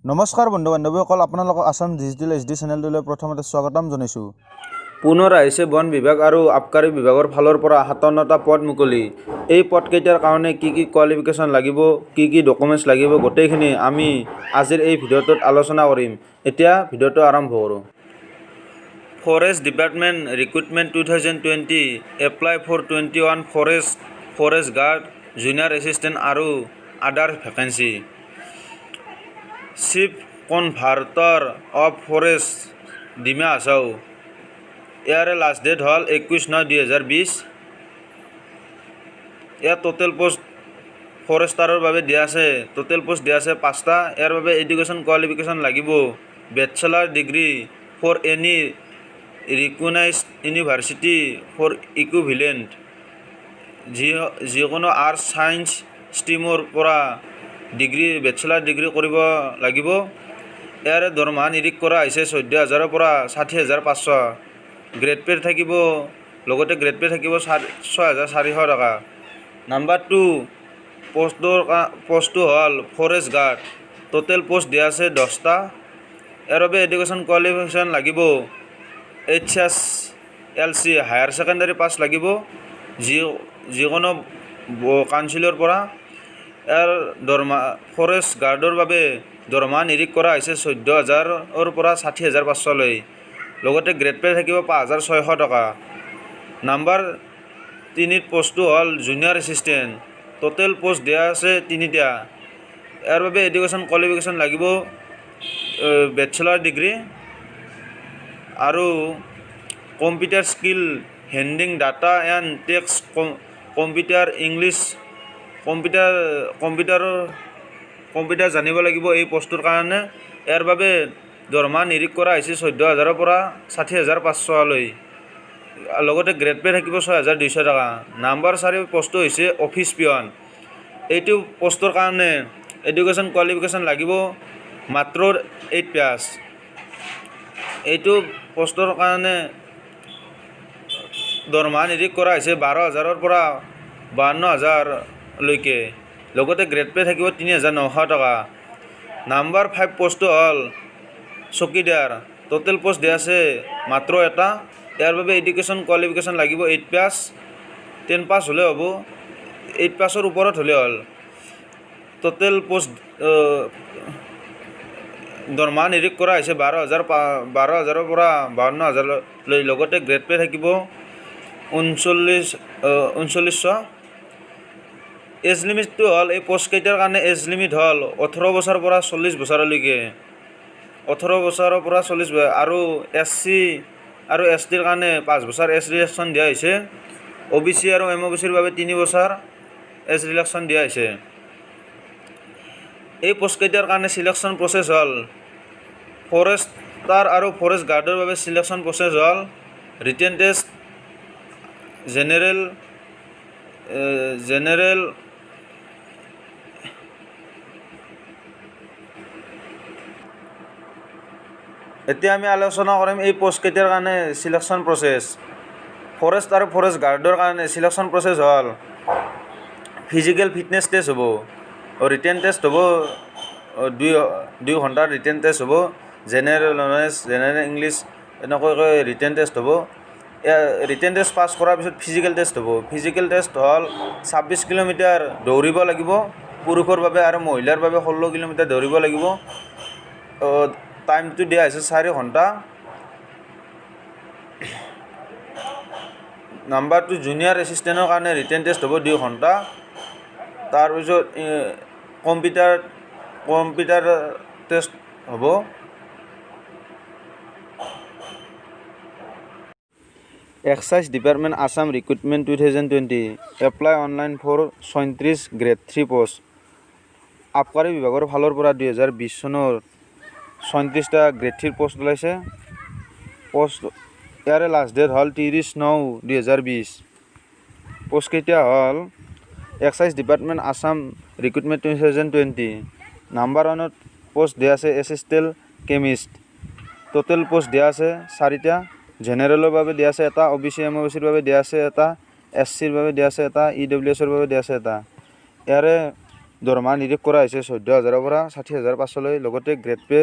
নমস্কাৰ বন্ধু বান্ধৱীসকল, আপোনালোকক আসাম ডিজিটেল HD চেনেলটোলৈ প্ৰথমতে স্বাগতম জনাইছোঁ। পুনৰ আহিছে বন বিভাগ আৰু আবকাৰী বিভাগৰ ফালৰ পৰা 57টা পদ মুকলি। এই পদকেইটাৰ কাৰণে কি কোৱালিফিকেশ্যন লাগিব, কি ডকুমেণ্টছ লাগিব, গোটেইখিনি আমি আজিৰ এই ভিডিঅ'টোত আলোচনা কৰিম। এতিয়া ভিডিঅ'টো আৰম্ভ কৰোঁ। Forest department recruitment 2020 apply for 21 forest guard, junior assistant আৰু other vacancy. Chief conservator of forest Dima Hasao. ইয়াৰে লাষ্ট ডেট হ'ল 21/9/2020। ইয়াত টোটেল পোষ্ট ফৰেষ্টাৰৰ বাবে দিয়া আছে, টোটেল পোষ্ট দিয়া আছে 5টা। ইয়াৰ বাবে এডুকেশ্যন কোৱালিফিকেশ্যন লাগিব bachelor degree for any recognised university for equivalent, যিকোনো আৰ্টছ ছায়েন্স ষ্ট্ৰীমৰ পৰা বেচেলাৰ ডিগ্ৰী কৰিব লাগিব। ইয়াৰে দৰমহা নিৰীক্ষণ কৰা হৈছে 14,000ৰ পৰা 60,500। গ্ৰেড পে থাকিব, লগতে গ্ৰেড পে থাকিব 6,400 টকা। নাম্বাৰ 2 পোষ্টটো হ'ল ফৰেষ্ট গাৰ্ড। টোটেল পোষ্ট দিয়া আছে 10টা। ইয়াৰ বাবে এডুকেশ্যন কোৱালিফিকেশ্যন লাগিব HSLC হায়াৰ ছেকেণ্ডাৰী পাছ লাগিব যিকোনো কাউন্সিলৰ পৰা। ইয়াৰ দৰমহা ফৰেষ্ট গাৰ্ডৰ বাবে দৰমহা নিৰীক্ষণ কৰা হৈছে 14,000ৰ পৰা 60,500লৈ। লগতে গ্ৰেড পে থাকিব 5,600 টকা। নাম্বাৰ 3 পোষ্টটো হ'ল জুনিয়ৰ এছিষ্টেণ্ট। টোটেল পোষ্ট দিয়া আছে 3টা। ইয়াৰ বাবে এডুকেশ্যন কোৱালিফিকেশ্যন লাগিব বেচেলাৰ ডিগ্ৰী আৰু computer skill handing data and text, computer English, computer জানিব লাগিব এই পোষ্টটোৰ কাৰণে। ইয়াৰ বাবে দৰমহা নিৰীক্ষণ কৰা হৈছে 14,000ৰ পৰা 60,500লৈ। লগতে গ্ৰেড পে থাকিব 6,200 টকা। নাম্বাৰ 4 পোষ্টটো হৈছে অফিচ পিয়ন। এইটো পোষ্টৰ কাৰণে এডুকেশ্যন কোৱালিফিকেশ্যন লাগিব মাত্ৰ 8 পাছ। এইটো পোষ্টৰ কাৰণে দৰমহা নিৰীক্ষণ কৰা হৈছে 12,000ৰ পৰা 52,000লৈকে। লগতে গ্ৰেড পে থাকিব 3,900 টকা। নাম্বাৰ 5 পোষ্টটো হ'ল চকীদাৰ। টোটেল পোষ্ট দিয়া আছে মাত্ৰ এটা। ইয়াৰ বাবে এডুকেশ্যন কোৱালিফিকেশ্যন লাগিব 8 পাছ, 10 পাছ হ'লে হ'ব, 8 পাছৰ ওপৰত হ'লে হ'ল। টোটেল পোষ্ট দৰমহা নিৰীক্ষণ কৰা হৈছে 12,000ৰ পৰা 52,000লৈ। লগতে গ্ৰেড পে থাকিব 3900। এজ লিমিটটো হ'ল এই পোষ্টকেইটাৰ কাৰণে এজ লিমিট হ'ল 18 বছৰৰ পৰা 40 বছৰলৈকে। 18 বছৰৰ পৰা 40 বছৰ। আৰু SC আৰু STৰ কাৰণে 5 বছৰ এজ ৰিলেক্সন দিয়া হৈছে। OBC আৰু MOBCৰ বাবে 3 বছৰ এজ ৰিলেক্সন দিয়া হৈছে। এই পোষ্টকেইটাৰ কাৰণে চিলেকশ্যন প্ৰচেছ হ'ল ফৰেষ্টাৰ আৰু ফৰেষ্ট গাৰ্ডৰ বাবে চিলেকশ্যন প্ৰচেছ হ'ল ৰিটেন টেষ্ট, জেনেৰেল এতিয়া আমি আলোচনা কৰিম এই পোষ্টকেইটাৰ কাৰণে চিলেকশ্যন প্ৰচেছ। ফৰেষ্ট আৰু ফৰেষ্ট গাৰ্ডৰ কাৰণে চিলেকশ্যন প্ৰচেছ হ'ল ফিজিকেল ফিটনেছ টেষ্ট হ'ব, ৰিটেন টেষ্ট হ'ব, 2 ঘণ্টাৰ ৰিটেন টেষ্ট হ'ব, জেনেৰেল নলেজ, জেনেৰেল ইংলিছ এনেকুৱাকৈ ৰিটেন টেষ্ট হ'ব। ৰিটেন টেষ্ট পাছ কৰাৰ পিছত ফিজিকেল টেষ্ট হ'ব। ফিজিকেল টেষ্ট হ'ল 26 কিলোমিটাৰ দৌৰিব লাগিব পুৰুষৰ বাবে, আৰু মহিলাৰ বাবে 16 কিলোমিটাৰ দৌৰিব লাগিব। টাইমটো দিয়া হৈছে 4 ঘণ্টা। নাম্বাৰ 2 জুনিয়ৰ এছিষ্টেণ্টৰ কাৰণে ৰিটেন টেষ্ট হ'ব 2 ঘণ্টা। তাৰপিছত কম্পিউটাৰ টেষ্ট হ'ব। Excise department Assam recruitment 2020 apply online for 34 grade 3 post. আবকাৰী বিভাগৰ ফালৰ পৰা 2020 চনৰ 34টা গ্ৰেড 3 পোষ্ট ওলাইছে। ইয়াৰে লাষ্ট ডেট হ'ল 30/9/2020। পোষ্টকেইটা হ'ল excise department Assam recruitment 2020। Number 1ত পোষ্ট দিয়া আছে এছিষ্টেণ্ট কেমিষ্ট। টোটেল পোষ্ট দিয়া আছে 4টা। জেনেৰেলৰ বাবে দিয়া আছে এটা, OBC MOBCৰ বাবে দিয়া আছে এটা, SCৰ বাবে দিয়া আছে এটা, EWSৰ বাবে দিয়া আছে এটা। ইয়াৰে দৰমহা নিৰীক্ষণ কৰা হৈছে 14,000 পৰা 60,500 লৈ। লগতে গ্ৰেড পে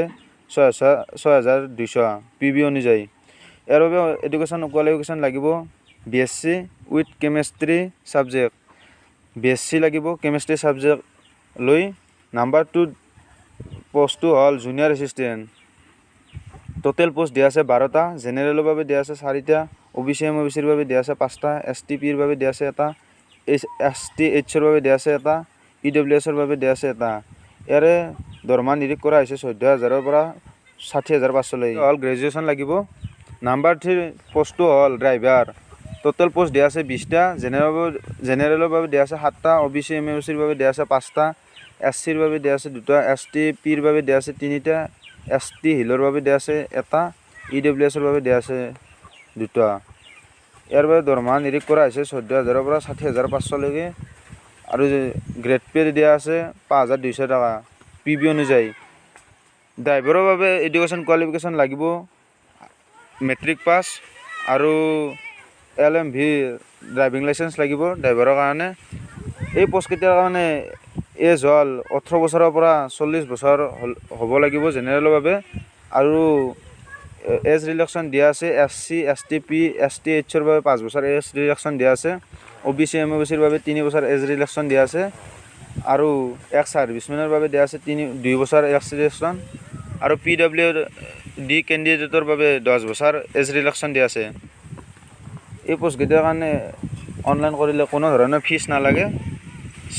6,200 PB অনুযায়ী। ইয়াৰ বাবে এডুকেশ্যন কোৱালিফিকেশ্যন লাগিব BSc with chemistry subject, BSc লাগিব কেমেষ্ট্ৰি ছাবজেক্ট লৈ। নাম্বাৰ 2 পোষ্টটো হ'ল জুনিয়ৰ এছিষ্টেণ্ট। টোটেল পোষ্ট দিয়া আছে 12টা, জেনেৰেলৰ বাবে দিয়া আছে 4টা, OBC MOBCৰ বাবে দিয়া আছে 5টা, STPৰ বাবে দিয়া আছে এটা, STHৰ বাবে দিয়া আছে এটা, EWSৰ বাবে দিয়া আছে এটা। ইয়াৰে দৰমহা নিৰীক্ষণ কৰা হৈছে 14,000 পৰা 60,500 লৈ। হ'ল গ্ৰেজুৱেশ্যন লাগিব। নাম্বাৰ 3 পোষ্টটো হ'ল ড্ৰাইভাৰ। টোটেল পোষ্ট দিয়া আছে 20টা, জেনেৰেলৰ বাবে দিয়া আছে 7টা, OBC MOBCৰ বাবে দিয়া আছে 5টা, SCৰ বাবে দিয়া আছে 2টা, STPৰ বাবে দিয়া আছে 3টা, ST হিলৰ বাবে দিয়া আছে এটা, EWSৰ বাবে দিয়া আছে 2টা। ইয়াৰ বাবে দৰমহা নিৰীক্ষণ কৰা হৈছে 14,000 পৰা 60,500 লৈকে আৰু গ্ৰেড পে দিয়া আছে 5,200 টকা PB অনুযায়ী। ড্ৰাইভাৰৰ বাবে এডুকেশ্যন কোৱালিফিকেশ্যন লাগিব মেট্ৰিক পাছ আৰু LMV ড্ৰাইভিং লাইচেঞ্চ লাগিব ড্ৰাইভাৰৰ কাৰণে। এই পোষ্টকেইটাৰ কাৰণে এজ হ'ল 18 বছৰৰ পৰা 40 বছৰ হ'ব লাগিব জেনেৰেলৰ বাবে। আৰু এজ ৰিলেক্সন দিয়া আছে SC STP STHৰ বাবে 5 বছৰ এজ ৰিলেক্সন দিয়া আছে, OBC MOBCৰ বাবে 3 বছৰ এজ ৰিলেক্সন দিয়া আছে আৰু এক্স ছাৰ্ভিচমেনৰ বাবে দিয়া আছে 2 বছৰ এজ ৰিলেক্সন আৰু PWD কেণ্ডিডেটৰ বাবে 10 বছৰ এজ ৰিলেক্সন দিয়া আছে। এই পোষ্টকেইটাৰ কাৰণে অনলাইন কৰিলে কোনো ধৰণৰ ফিজ নালাগে।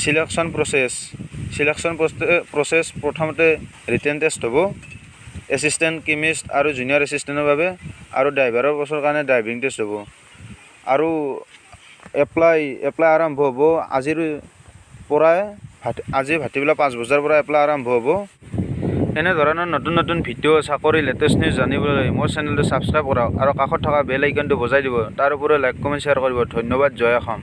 চিলেকশ্যন প্ৰচেছ প্ৰথমতে ৰিটেন টেষ্ট হ'ব এছিষ্টেণ্ট কেমিষ্ট আৰু জুনিয়ৰ এছিষ্টেণ্টৰ বাবে, আৰু ড্ৰাইভাৰৰ পোষ্টৰ কাৰণে ড্ৰাইভিং টেষ্ট হ'ব। আৰু এপ্লাই আৰম্ভ হ'ব আজিৰ পৰাই, আজি ভাটিবেলা 5 বজাৰ পৰা এপ্লাই আৰম্ভ হ'ব। এনেধৰণৰ নতুন নতুন ভিডিঅ' চাকৰি লেটেষ্ট নিউজ জানিবলৈ মোৰ চেনেলটো ছাবস্ক্ৰাইব কৰক আৰু কাষত থকা বেল আইকনটো বজাই দিব। তাৰ উপৰিও লাইক কমেণ্ট শ্বেয়াৰ কৰিব। ধন্যবাদ। জয় অসম।